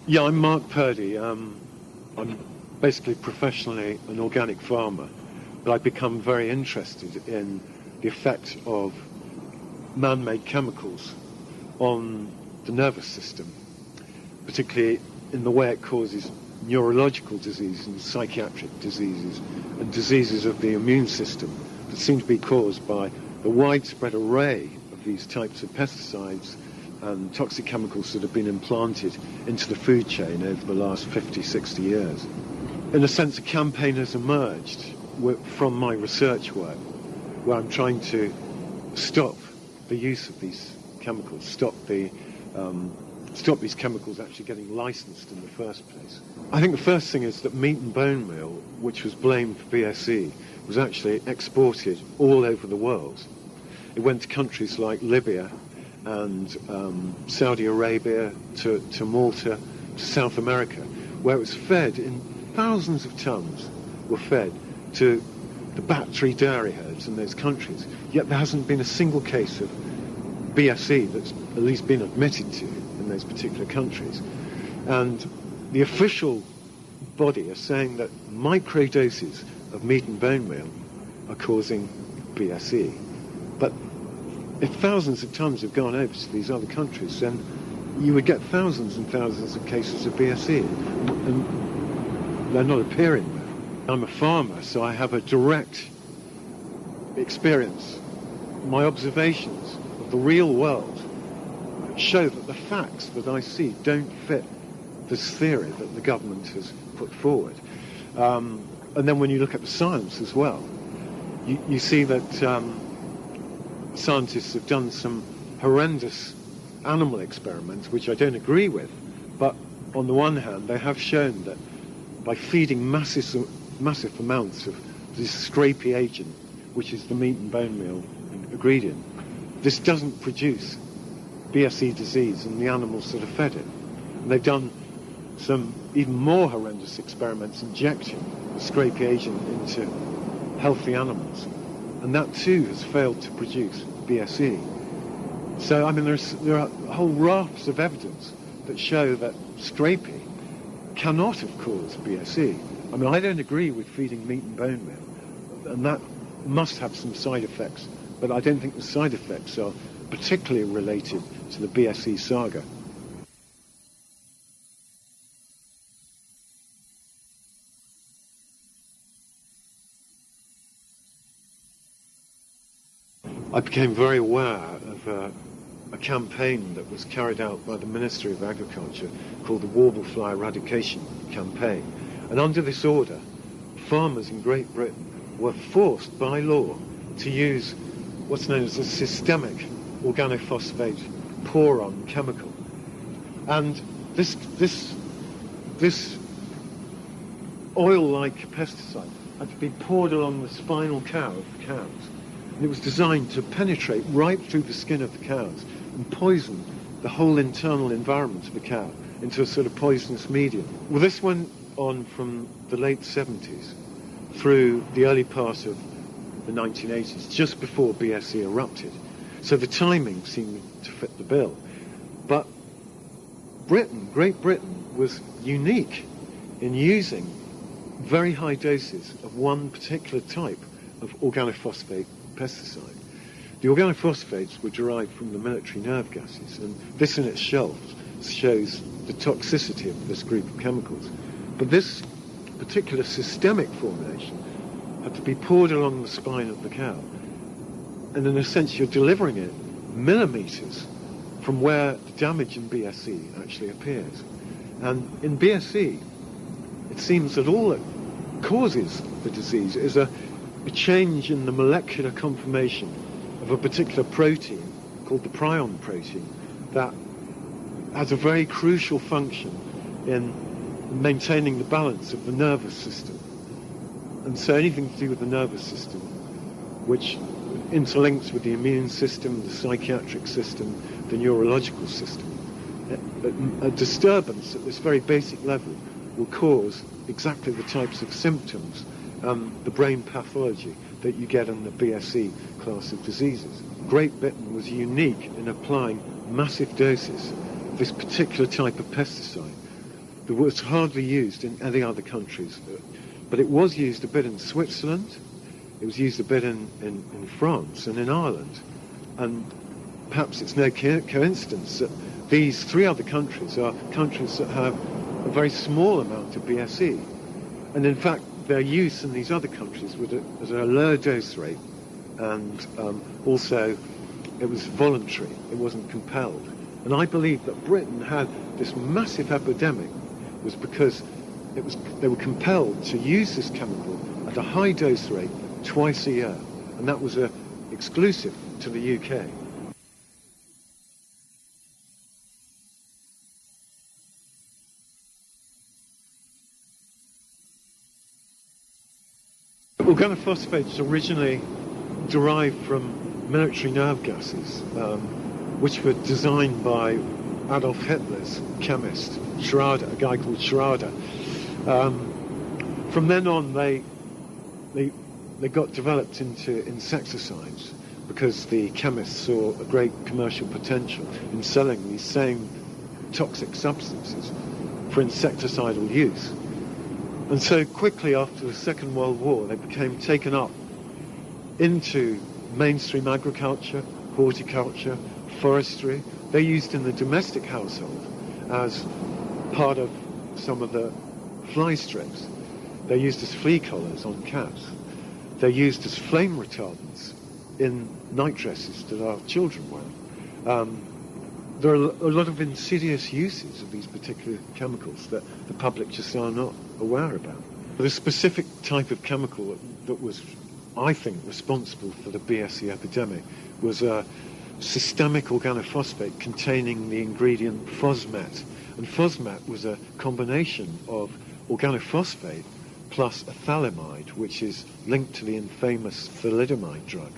Yeah, I'm Mark Purdey. I'm basically professionally an organic farmer, but I've become very interested in the effect of man-made chemicals on the nervous system, particularly in the way it causes neurological diseases and psychiatric diseases and diseases of the immune system that seem to be caused by the widespread array of these types of pesticides and toxic chemicals that have been implanted into the food chain over the last 50, 60 years. In a sense, a campaign has emerged from my research work where I'm trying to stop the use of these chemicals, stop these chemicals actually getting licensed in the first place. I think the first thing is that meat and bone meal, which was blamed for BSE, was actually exported all over the world. It went to countries like Libya and Saudi Arabia, to Malta, to South America, where it was fed in thousands of tons were fed to the battery dairy herds in those countries. Yet there hasn't been a single case of BSE that's at least been admitted to in those particular countries. And the official body are saying that microdoses of meat and bone meal are causing BSE. But if thousands of tons have gone over to these other countries, then you would get thousands and thousands of cases of BSE, and they're not appearing there. I'm a farmer, so I have a direct experience. My observations of the real world show that the facts that I see don't fit this theory that the government has put forward. And then when you look at the science as well, you see that scientists have done some horrendous animal experiments, which I don't agree with, but on the one hand, they have shown that by feeding massive amounts of this scrapie agent, which is the meat and bone meal ingredient, this doesn't produce BSE disease in the animals that are fed it. And they've done some even more horrendous experiments injecting the scrapie agent into healthy animals. And that too has failed to produce BSE. So, I mean, there are whole rafts of evidence that show that scrapie cannot have caused BSE. I mean, I don't agree with feeding meat and bone meal, and that must have some side effects, but I don't think the side effects are particularly related to the BSE saga. I became very aware of a campaign that was carried out by the Ministry of Agriculture called the Warblefly Eradication Campaign. And under this order, farmers in Great Britain were forced by law to use what's known as a systemic organophosphate pour-on chemical. And this oil-like pesticide had to be poured along the spinal cow of the cows. And it was designed to penetrate right through the skin of the cows and poison the whole internal environment of the cow into a sort of poisonous medium. Well, this went on from the late 70s through the early part of the 1980s, just before BSE erupted. So the timing seemed to fit the bill. But Great Britain, was unique in using very high doses of one particular type of organophosphate pesticide. The organophosphates were derived from the military nerve gases, and this in itself shows the toxicity of this group of chemicals. But this particular systemic formulation had to be poured along the spine of the cow, and in a sense you're delivering it millimeters from where the damage in BSE actually appears. And in BSE, it seems that all that causes the disease is a change in the molecular conformation of a particular protein called the prion protein that has a very crucial function in maintaining the balance of the nervous system. And so anything to do with the nervous system, which interlinks with the immune system, the psychiatric system, the neurological system, a disturbance at this very basic level will cause exactly the types of symptoms, the brain pathology that you get in the BSE class of diseases. Great Britain was unique in applying massive doses of this particular type of pesticide It was hardly used in any other countries, but it was used a bit in Switzerland, it was used a bit in France and in Ireland. And perhaps it's no coincidence that these three other countries are countries that have a very small amount of BSE. And in fact, their use in these other countries was at a lower dose rate, and also it was voluntary, it wasn't compelled. And I believe that Britain had this massive epidemic was because they were compelled to use this chemical at a high dose rate twice a year, and that was exclusive to the UK. Organophosphates originally derived from military nerve gases, which were designed by Adolf Hitler's chemist, Schrader, a guy called Schrader. From then on, they got developed into insecticides because the chemists saw a great commercial potential in selling these same toxic substances for insecticidal use. And so quickly after the Second World War, they became taken up into mainstream agriculture, horticulture, forestry. They're used in the domestic household as part of some of the fly strips. They're used as flea collars on cats. They're used as flame retardants in night dresses that our children wear. There are a lot of insidious uses of these particular chemicals that the public just are not aware about. The specific type of chemical that was, I think, responsible for the BSE epidemic was a systemic organophosphate containing the ingredient Fosmet. And Fosmet was a combination of organophosphate plus a phthalimide, which is linked to the infamous thalidomide drug.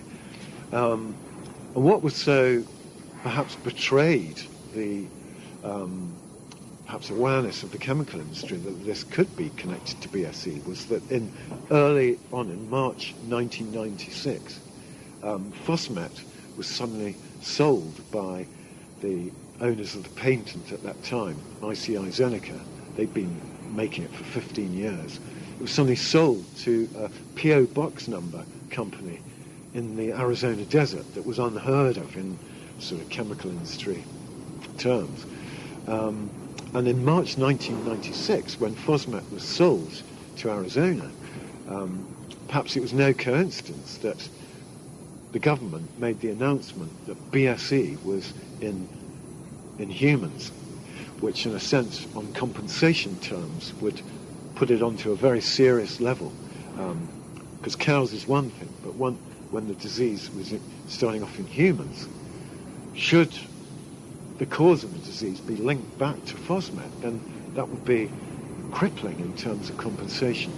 And what was so perhaps betrayed the perhaps awareness of the chemical industry that this could be connected to BSE was that early on in March 1996, Fosmet was suddenly sold by the owners of the patent at that time, I.C.I. Zeneca. They'd been making it for 15 years. It was suddenly sold to a P.O. Box number company in the Arizona desert that was unheard of in sort of chemical industry terms. And in March 1996, when Fosmet was sold to Arizona, perhaps it was no coincidence that the government made the announcement that BSE was in humans, which in a sense, on compensation terms, would put it onto a very serious level. Because cows is one thing, but when the disease was starting off in humans, should the cause of the disease be linked back to Fosmet, then that would be crippling in terms of compensation.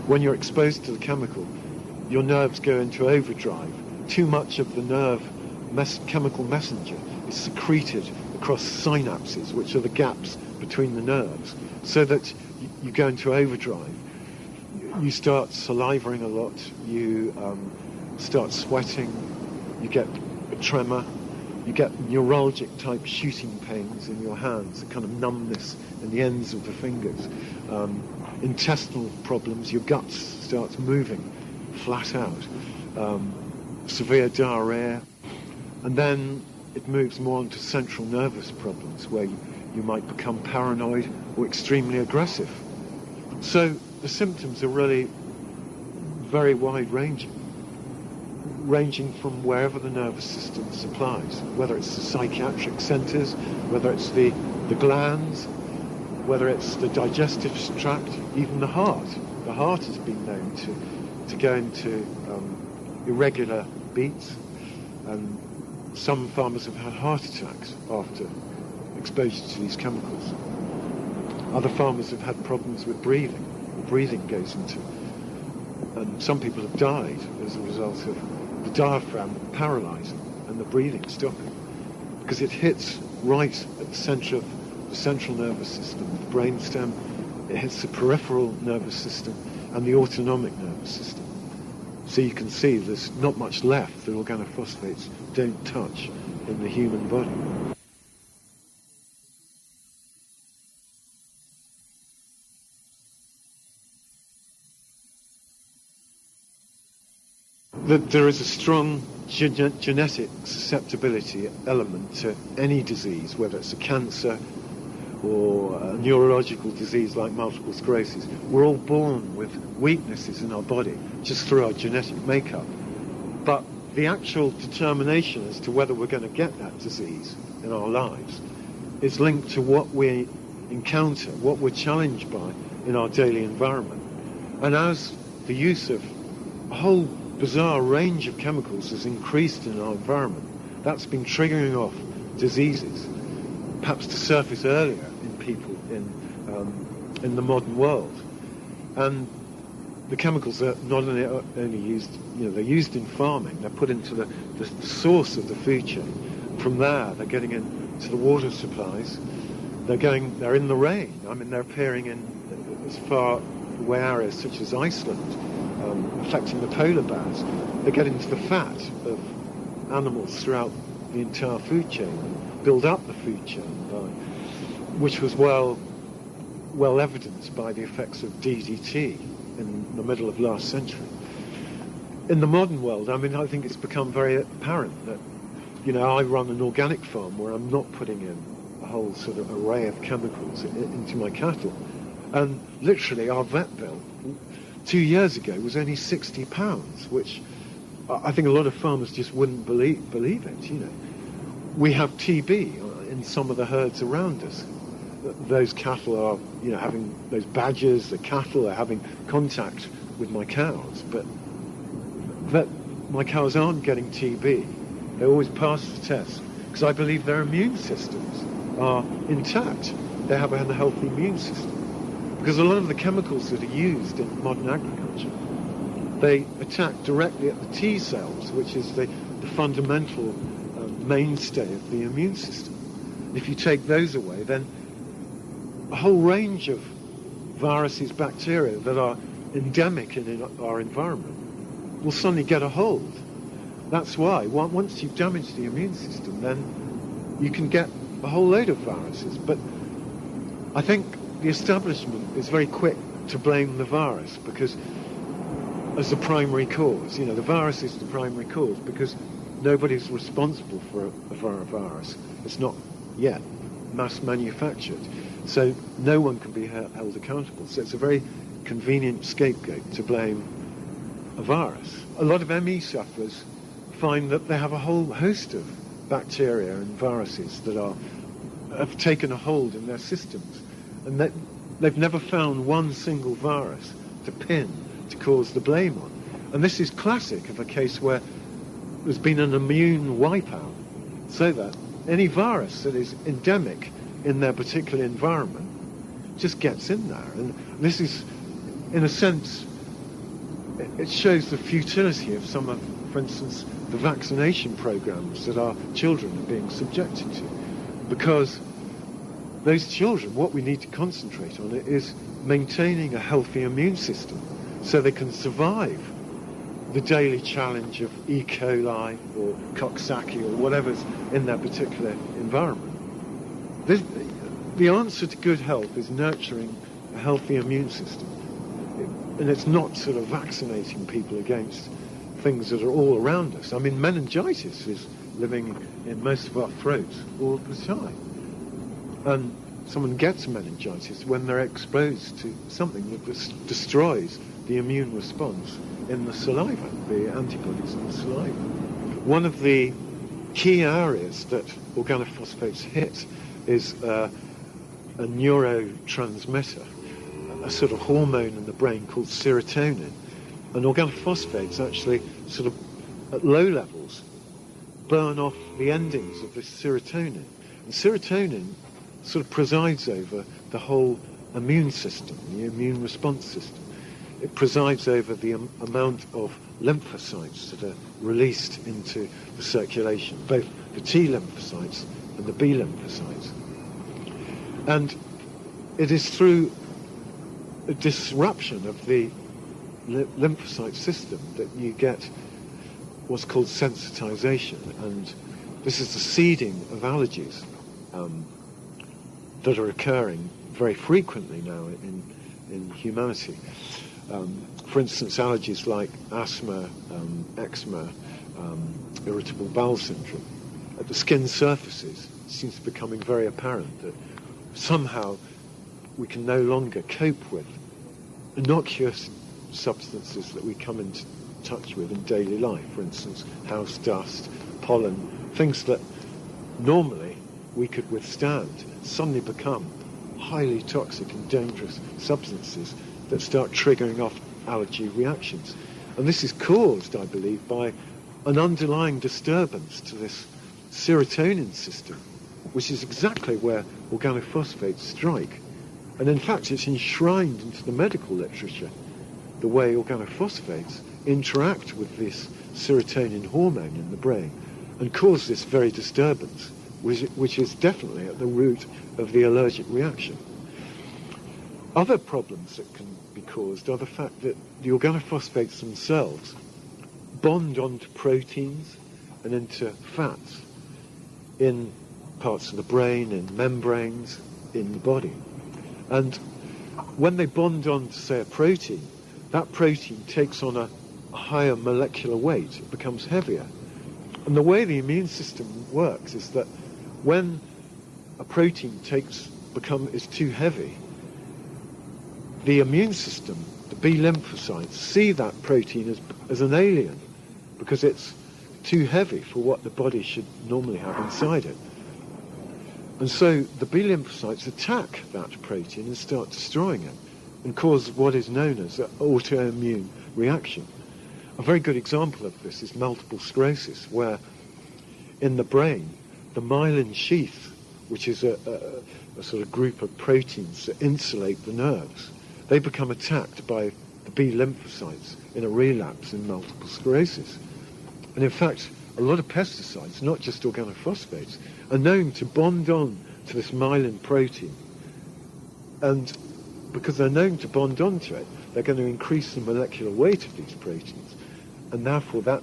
When you're exposed to the chemical, your nerves go into overdrive. Too much of the nerve chemical messenger is secreted across synapses, which are the gaps between the nerves, so that you go into overdrive. You start salivating a lot, you start sweating, you get a tremor, you get neuralgic type shooting pains in your hands, a kind of numbness in the ends of the fingers, intestinal problems, your guts starts moving flat out, severe diarrhea, and then it moves more into central nervous problems where you might become paranoid or extremely aggressive. So the symptoms are really very wide-ranging, ranging from wherever the nervous system supplies, whether it's the psychiatric centres, whether it's the glands, whether it's the digestive tract, even the heart. The heart has been known to go into irregular beats, and some farmers have had heart attacks after exposure to these chemicals. Other farmers have had problems with breathing. The breathing goes into, and some people have died as a result of the diaphragm paralysing and the breathing stopping, because it hits right at the centre of the central nervous system, the brainstem. It hits the peripheral nervous system and the autonomic nervous system. So you can see there's not much left that organophosphates don't touch in the human body. That there is a strong genetic susceptibility element to any disease, whether it's a cancer or a neurological disease like multiple sclerosis. We're all born with weaknesses in our body just through our genetic makeup. But the actual determination as to whether we're going to get that disease in our lives is linked to what we encounter, what we're challenged by in our daily environment. And as the use of a whole bizarre range of chemicals has increased in our environment, that's been triggering off diseases, perhaps to surface earlier in people in the modern world. And the chemicals are not only used, they're used in farming, they're put into the source of the food chain. From there, they're getting into the water supplies, they're in the rain. I mean, they're appearing in as far away areas such as Iceland, affecting the polar bears. They get into the fat of animals throughout the entire food chain and build up the food chain, which was well evidenced by the effects of DDT in the middle of last century. In the modern world, I mean, I think it's become very apparent that, I run an organic farm where I'm not putting in a whole sort of array of chemicals into my cattle. And literally our vet bill 2 years ago was only £60, which I think a lot of farmers just wouldn't believe it. We have TB in some of the herds around us. Those cattle are, having those badgers, the cattle are having contact with my cows, but my cows aren't getting TB. They always pass the test because I believe their immune systems are intact. They have a healthy immune system. Because a lot of the chemicals that are used in modern agriculture, they attack directly at the T cells, which is the fundamental mainstay of the immune system. And if you take those away, then a whole range of viruses, bacteria that are endemic in our environment will suddenly get a hold. That's why once you've damaged the immune system, then you can get a whole load of viruses. But I think the establishment is very quick to blame the virus because as the primary cause. The virus is the primary cause because nobody's responsible for a virus. It's not yet mass manufactured. So no one can be held accountable. So it's a very convenient scapegoat to blame a virus. A lot of ME sufferers find that they have a whole host of bacteria and viruses that have taken a hold in their systems, and that they've never found one single virus to cause the blame on. And this is classic of a case where there's been an immune wipeout, so that any virus that is endemic in their particular environment just gets in there. And this is, in a sense, it shows the futility of some of, for instance, the vaccination programs that our children are being subjected to. Because those children, what we need to concentrate on is maintaining a healthy immune system so they can survive the daily challenge of E. coli or Coxsackie or whatever's in their particular environment. The answer to good health is nurturing a healthy immune system. And it's not sort of vaccinating people against things that are all around us. I mean, meningitis is living in most of our throats all the time. And someone gets meningitis when they're exposed to something that destroys the immune response in the saliva, the antibodies in the saliva. One of the key areas that organophosphates hit is a neurotransmitter, a sort of hormone in the brain called serotonin. And organophosphates actually sort of, at low levels, burn off the endings of this serotonin. And serotonin sort of presides over the whole immune system, the immune response system. It presides over the amount of lymphocytes that are released into the circulation, both the T lymphocytes and the B lymphocytes. And it is through a disruption of the lymphocyte system that you get what's called sensitization, and this is the seeding of allergies that are occurring very frequently now in humanity. For instance, allergies like asthma, eczema, irritable bowel syndrome. At the skin surfaces, it seems to be becoming very apparent that somehow we can no longer cope with innocuous substances that we come into touch with in daily life. For instance, house dust, pollen, things that normally we could withstand suddenly become highly toxic and dangerous substances that start triggering off allergy reactions. And this is caused, I believe, by an underlying disturbance to this serotonin system, which is exactly where organophosphates strike. And in fact, it's enshrined into the medical literature, the way organophosphates interact with this serotonin hormone in the brain and cause this very disturbance, which is definitely at the root of the allergic reaction. Other problems that can be caused are the fact that the organophosphates themselves bond onto proteins and into fats in parts of the brain, in membranes, in the body. And when they bond on to, say, a protein, that protein takes on a higher molecular weight. It becomes heavier. And the way the immune system works is that when a protein is too heavy, the immune system, the B lymphocytes, see that protein as an alien because it's too heavy for what the body should normally have inside it. And so the B lymphocytes attack that protein and start destroying it and cause what is known as an autoimmune reaction. A very good example of this is multiple sclerosis, where in the brain, the myelin sheath, which is a sort of group of proteins that insulate the nerves, they become attacked by the B lymphocytes in a relapse in multiple sclerosis. And in fact, a lot of pesticides, not just organophosphates, are known to bond on to this myelin protein. And because they're known to bond onto it, they're going to increase the molecular weight of these proteins. And therefore that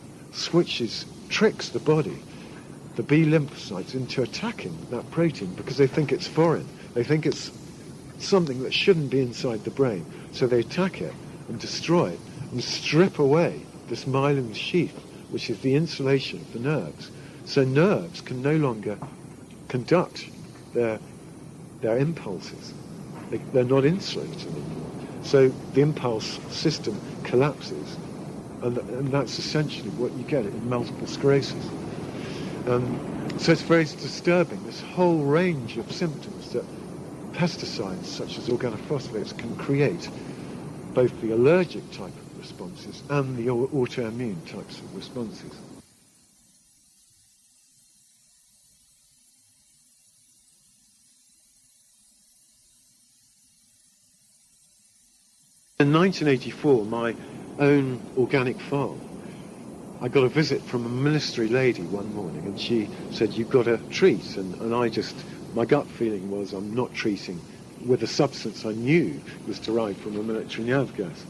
tricks the body, the B lymphocytes, into attacking that protein because they think it's foreign. They think it's something that shouldn't be inside the brain. So they attack it and destroy it and strip away this myelin sheath, which is the insulation of the nerves. So nerves can no longer conduct their impulses. They're not insulated anymore. So the impulse system collapses, and that's essentially what you get in multiple sclerosis. So it's very disturbing, this whole range of symptoms that pesticides such as organophosphates can create, both the allergic type of responses and the autoimmune types of responses. In 1984, my own organic farm, I got a visit from a ministry lady one morning, and she said, "You've got to treat," and my gut feeling was I'm not treating with a substance I knew was derived from a military nerve gas.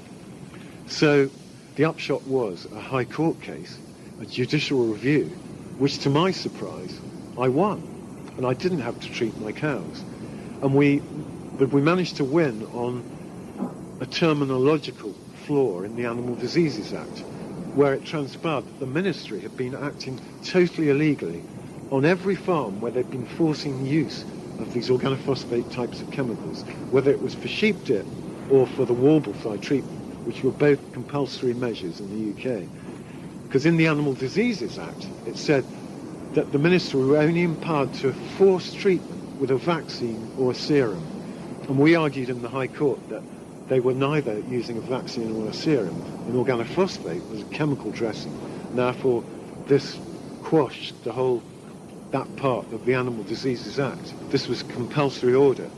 So the upshot was a High Court case, a judicial review, which to my surprise, I won. And I didn't have to treat my cows. But we managed to win on a terminological flaw in the Animal Diseases Act, where it transpired that the ministry had been acting totally illegally on every farm where they'd been forcing the use of these organophosphate types of chemicals, whether it was for sheep dip or for the warblefly treatment, which were both compulsory measures in the UK. Because in the Animal Diseases Act, it said that the ministry were only empowered to force treatment with a vaccine or a serum. And we argued in the High Court that they were neither using a vaccine or a serum. An organophosphate was a chemical dressing, and therefore this quashed that part of the Animal Diseases Act. This was a compulsory order.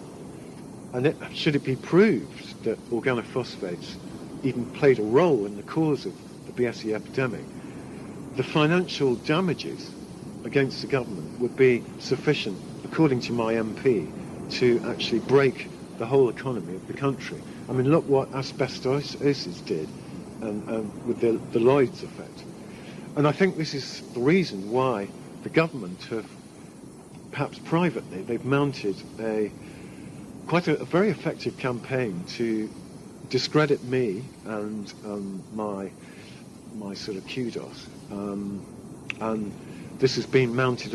And should it be proved that organophosphates even played a role in the cause of the BSE epidemic, the financial damages against the government would be sufficient, according to my MP, to actually break the whole economy of the country. I mean, look what asbestosis did and with the Lloyd's effect. And I think this is the reason why the government have, perhaps privately, they've mounted quite a very effective campaign to discredit me and my sort of kudos. And this has been mounted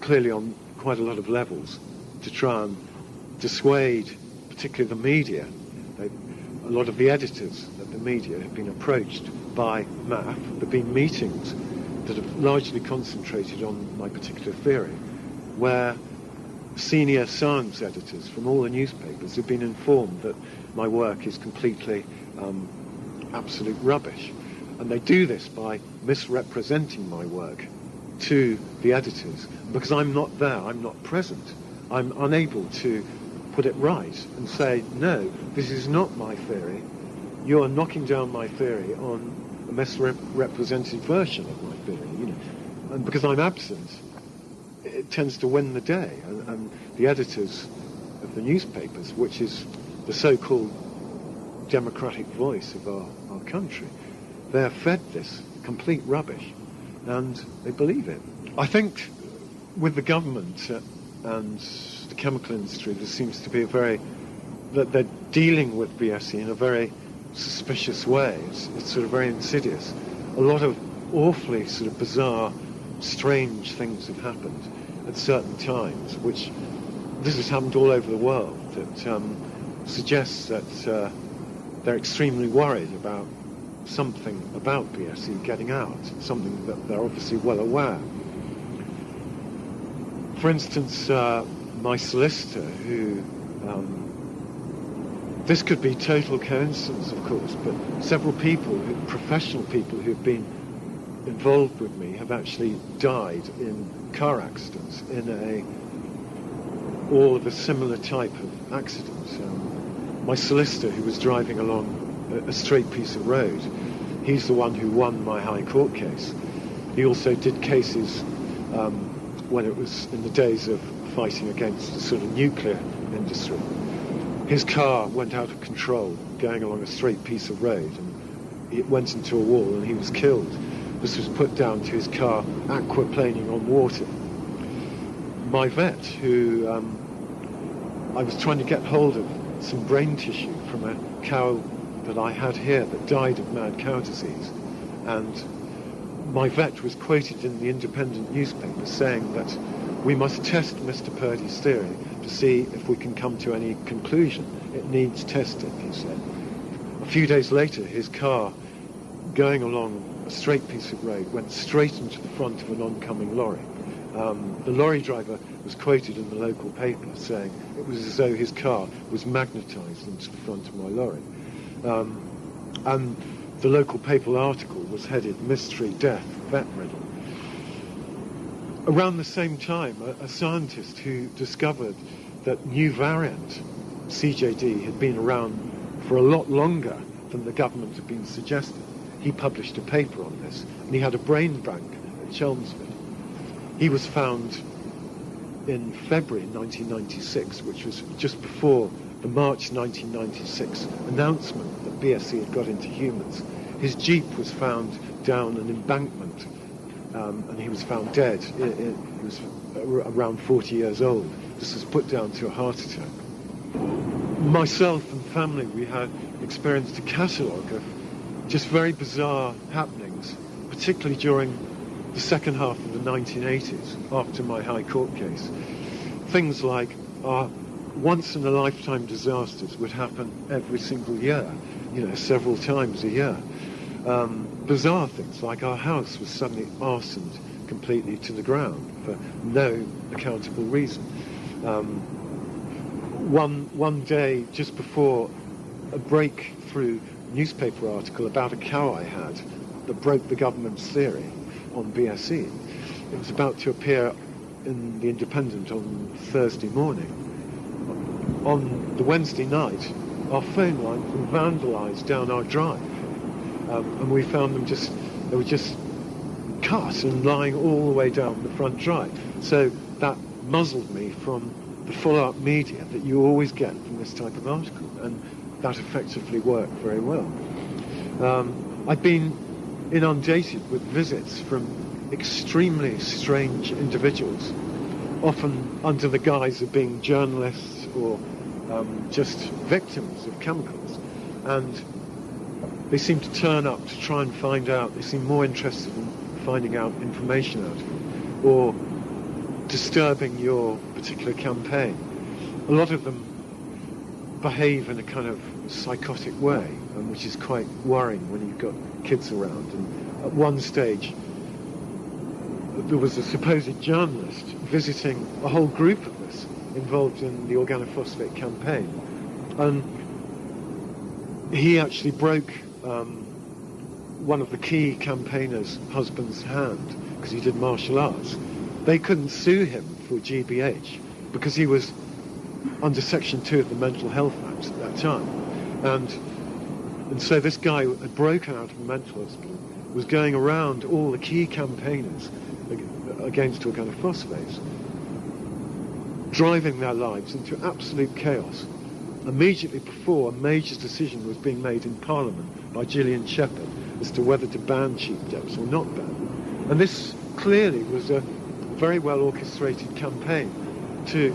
clearly on quite a lot of levels to try and dissuade, particularly the media. A lot of the editors of the media have been approached by MAF. There have been meetings that have largely concentrated on my particular theory, where senior science editors from all the newspapers have been informed that my work is completely absolute rubbish. And they do this by misrepresenting my work to the editors. Because I'm not there, I'm not present, I'm unable to put it right and say, no, this is not my theory. You're knocking down my theory on a misrepresented version of my theory. You know? And because I'm absent, it tends to win the day. And the editors of the newspapers, which is the so-called democratic voice of our country, they're fed this complete rubbish, and they believe it. I think with the government and the chemical industry, there seems to be that they're dealing with BSE in a very suspicious way. It's sort of very insidious. A lot of awfully sort of bizarre, strange things have happened at certain times, which this has happened all over the world, that suggests that they're extremely worried about something about BSE getting out, something that they're obviously well aware. For instance, my solicitor, who, this could be total coincidence, of course, but several people, professional people who've been involved with me have actually died in car accidents, all of a similar type of accidents. My solicitor, who was driving along a straight piece of road, he's the one who won my High Court case. He also did cases when it was in the days of fighting against the sort of nuclear industry. His car went out of control going along a straight piece of road, and it went into a wall and he was killed. This was put down to his car aquaplaning on water. My vet, who I was trying to get hold of some brain tissue from a cow that I had here that died of mad cow disease, and my vet was quoted in the independent newspaper saying that we must test Mr. Purdey's theory to see if we can come to any conclusion. It needs testing, he said. A few days later, his car, going along a straight piece of road, went straight into the front of an oncoming lorry. The lorry driver was quoted in the local paper saying it was as though his car was magnetised into the front of my lorry. And the local paper article was headed "Mystery Death, Vet Riddle." Around the same time, a scientist who discovered that new variant, CJD, had been around for a lot longer than the government had been suggesting, he published a paper on this, and he had a brain bank at Chelmsford. He was found in February 1996, which was just before the March 1996 announcement that BSE had got into humans. His Jeep was found down an embankment, and he was found dead. He was around 40 years old. This was put down to a heart attack. Myself and family, we had experienced a catalogue of just very bizarre happenings, particularly during the second half of the 1980s, after my High Court case. Things like once-in-a-lifetime disasters would happen every single year, several times a year. Bizarre things like our house was suddenly arsoned completely to the ground for no accountable reason. One day, just before a breakthrough newspaper article about a cow I had that broke the government's theory on BSE, it was about to appear in the Independent on Thursday morning. On the Wednesday night, our phone lines were vandalised down our drive, and we found them they were just cut and lying all the way down the front drive. So that muzzled me from the follow-up media that you always get from this type of article, and that effectively worked very well. I've been inundated with visits from extremely strange individuals, often under the guise of being journalists or just victims of chemicals, and they seem to turn up to try and find out. They seem more interested in finding out information out of you or disturbing your particular campaign. A lot of them behave in a kind of psychotic way, which is quite worrying when you've got kids around. And at one stage, there was a supposed journalist visiting a whole group of us involved in the organophosphate campaign, and he actually broke one of the key campaigners' husband's hand because he did martial arts. They couldn't sue him for GBH because he was under Section 2 of the Mental Health Act at that time. And so this guy had broken out of a mental hospital, was going around all the key campaigners against organophosphates, driving their lives into absolute chaos immediately before a major decision was being made in Parliament by Gillian Shepherd as to whether to ban cheap depths or not ban. And this clearly was a very well orchestrated campaign to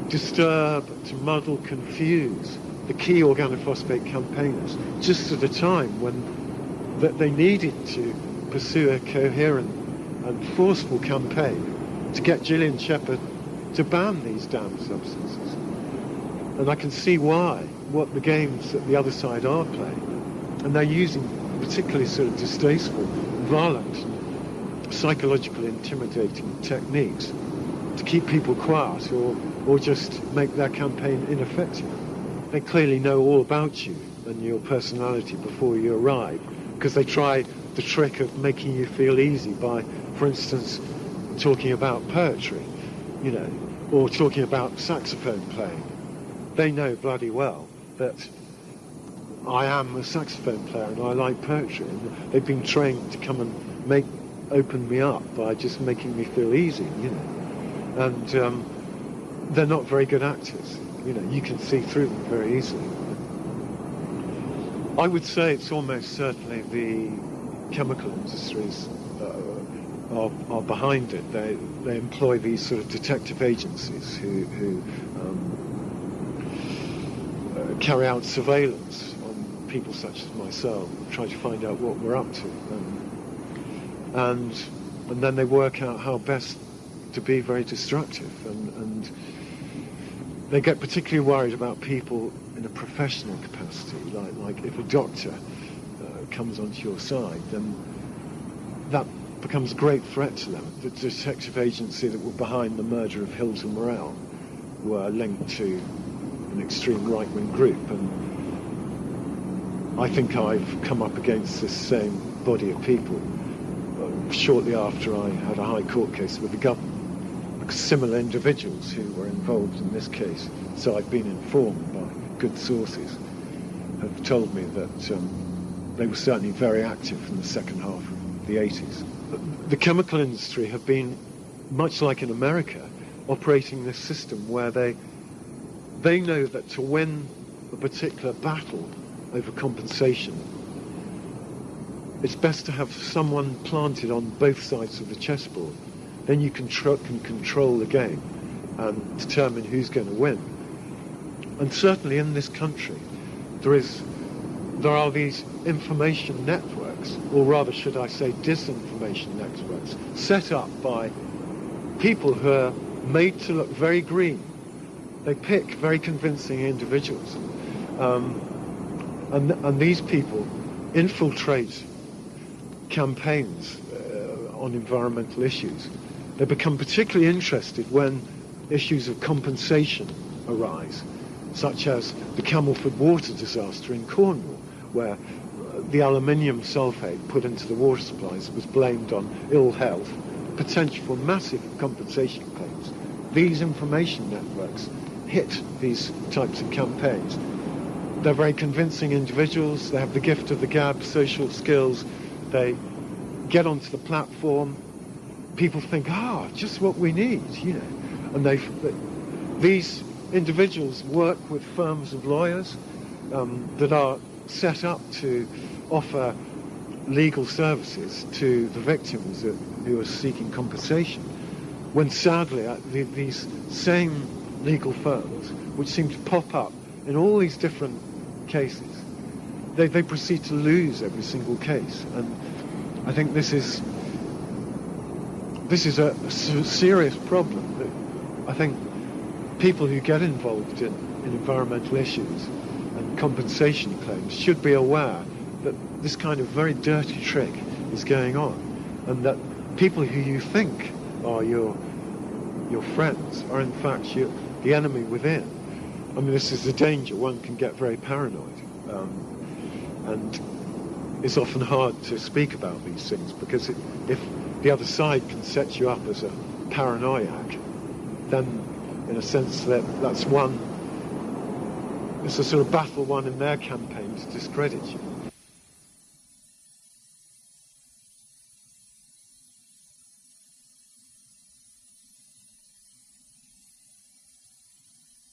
disturb, to muddle, confuse the key organophosphate campaigners just at a time when they needed to pursue a coherent and forceful campaign to get Gillian Shepherd to ban these damn substances. And I can see what the games that the other side are playing. And they're using particularly sort of distasteful, violent, psychological intimidating techniques to keep people quiet or just make their campaign ineffective. They clearly know all about you and your personality before you arrive, because they try the trick of making you feel easy by, for instance, talking about poetry, or talking about saxophone playing. They know bloody well that I am a saxophone player and I like poetry, and they've been trained to come and open me up by just making me feel easy, and they're not very good actors. You can see through them very easily. I would say it's almost certainly the chemical industries are behind it. They employ these sort of detective agencies who carry out surveillance on people such as myself, try to find out what we're up to, and then they work out how best to be very destructive, and they get particularly worried about people in a professional capacity, like if a doctor comes onto your side, then that becomes a great threat to them. The detective agency that were behind the murder of Hilton Morel were linked to an extreme right-wing group, and I think I've come up against this same body of people shortly after I had a high court case with the government, because similar individuals who were involved in this case, so I've been informed by good sources, have told me that they were certainly very active in the second half of the 80s. The chemical industry have been, much like in America, operating this system where they know that to win a particular battle over compensation, it's best to have someone planted on both sides of the chessboard. Then you can control the game and determine who's going to win. And certainly in this country, there are these information networks, or rather should I say disinformation networks, set up by people who are made to look very green. They pick very convincing individuals, and these people infiltrate campaigns on environmental issues. They become particularly interested when issues of compensation arise, such as the Camelford water disaster in Cornwall, where the aluminium sulfate put into the water supplies was blamed on ill health, potential for massive compensation claims. These information networks hit these types of campaigns. They're very convincing individuals. They have the gift of the gab, social skills. They get onto the platform. People think, just what we need, And these individuals work with firms of lawyers that are set up to offer legal services to the victims who are seeking compensation, when sadly these same legal firms, which seem to pop up in all these different cases, they proceed to lose every single case. And I think this is a serious problem that I think people who get involved in environmental issues and compensation claims should be aware that this kind of very dirty trick is going on, and that people who you think are your friends are in fact the enemy within. I mean, this is the danger. One can get very paranoid, and it's often hard to speak about these things, because if the other side can set you up as a paranoiac, then in a sense that's one, it's a sort of battle won in their campaign to discredit you.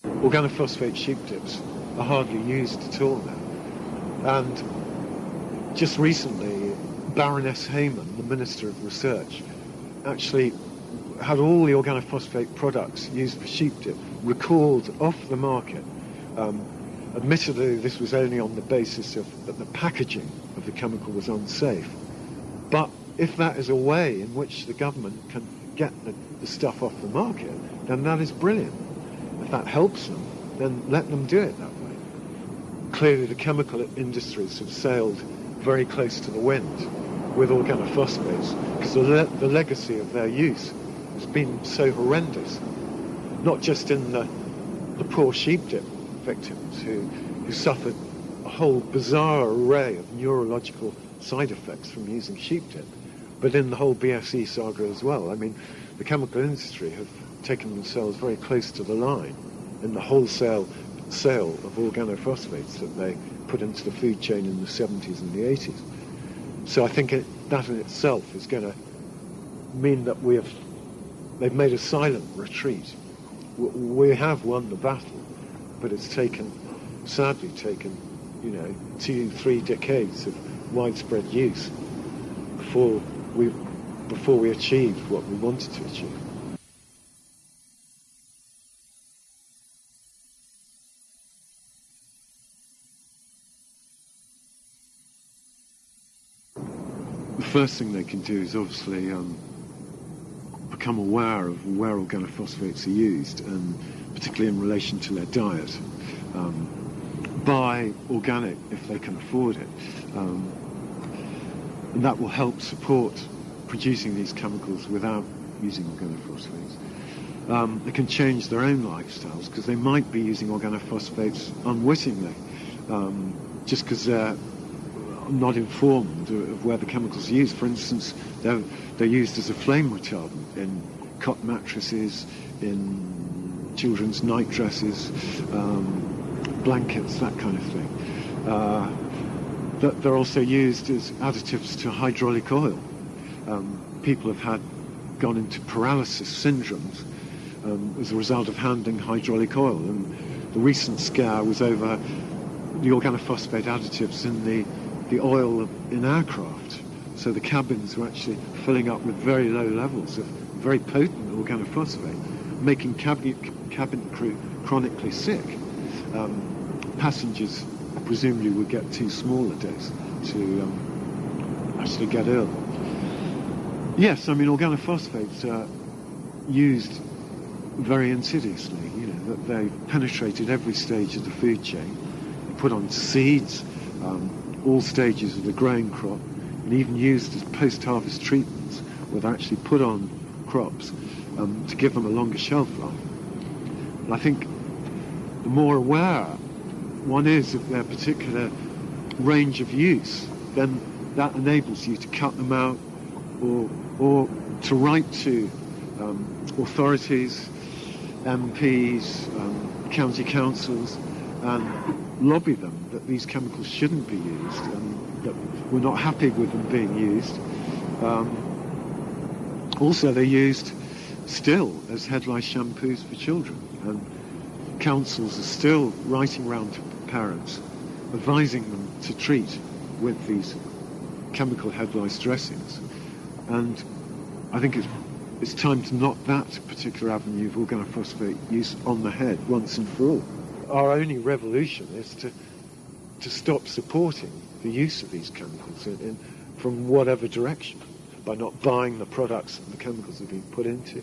Organophosphate sheep dips are hardly used at all now. And just recently, Baroness Hayman, the Minister of Research, actually had all the organophosphate products used for sheep dip recalled off the market. Admittedly, this was only on the basis that the packaging of the chemical was unsafe. But if that is a way in which the government can get the stuff off the market, then that is brilliant. If that helps them, then let them do it that way. Clearly, the chemical industries have sailed very close to the wind with organophosphates, because the legacy of their use has been so horrendous, not just in the poor sheep dip victims who suffered a whole bizarre array of neurological side effects from using sheep dip, but in the whole BSE saga as well. I mean, the chemical industry have taken themselves very close to the line in the wholesale sale of organophosphates that they put into the food chain in the 70s and the 80s. So I think that in itself is going to mean that they've made a silent retreat. We have won the battle, but it's sadly taken, 2-3 decades of widespread use before we achieved what we wanted to achieve. The first thing they can do is obviously become aware of where organophosphates are used, and particularly in relation to their diet. Buy organic if they can afford it, and that will help support producing these chemicals without using organophosphates. They can change their own lifestyles, because they might be using organophosphates unwittingly, just because they're not informed of where the chemicals are used. For instance, they're used as a flame retardant in cot mattresses, in children's night dresses, blankets, that kind of thing. They're also used as additives to hydraulic oil. People have gone into paralysis syndromes as a result of handling hydraulic oil, and the recent scare was over the organophosphate additives in the oil in aircraft. So the cabins were actually filling up with very low levels of very potent organophosphate, making cabin crew chronically sick. Passengers presumably would get too small a dose to actually get ill. Yes, I mean, organophosphates are used very insidiously. That they penetrated every stage of the food chain. They're put on seeds, all stages of the growing crop, and even used as post-harvest treatments, where they're actually put on crops to give them a longer shelf life. And I think the more aware one is of their particular range of use, then that enables you to cut them out, or to write to authorities, MPs, county councils, and lobby them that these chemicals shouldn't be used, and that we're not happy with them being used. Also, they're used still as head lice shampoos for children, and councils are still writing round to parents, advising them to treat with these chemical head lice dressings. And I think it's time to knock that particular avenue of organophosphate use on the head once and for all. Our only revolution is to stop supporting the use of these chemicals from whatever direction, by not buying the products that the chemicals have been put into,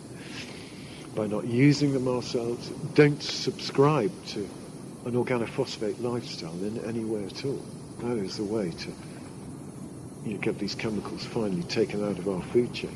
by not using them ourselves. Don't subscribe to an organophosphate lifestyle in any way at all. That is the way to get these chemicals finally taken out of our food chain.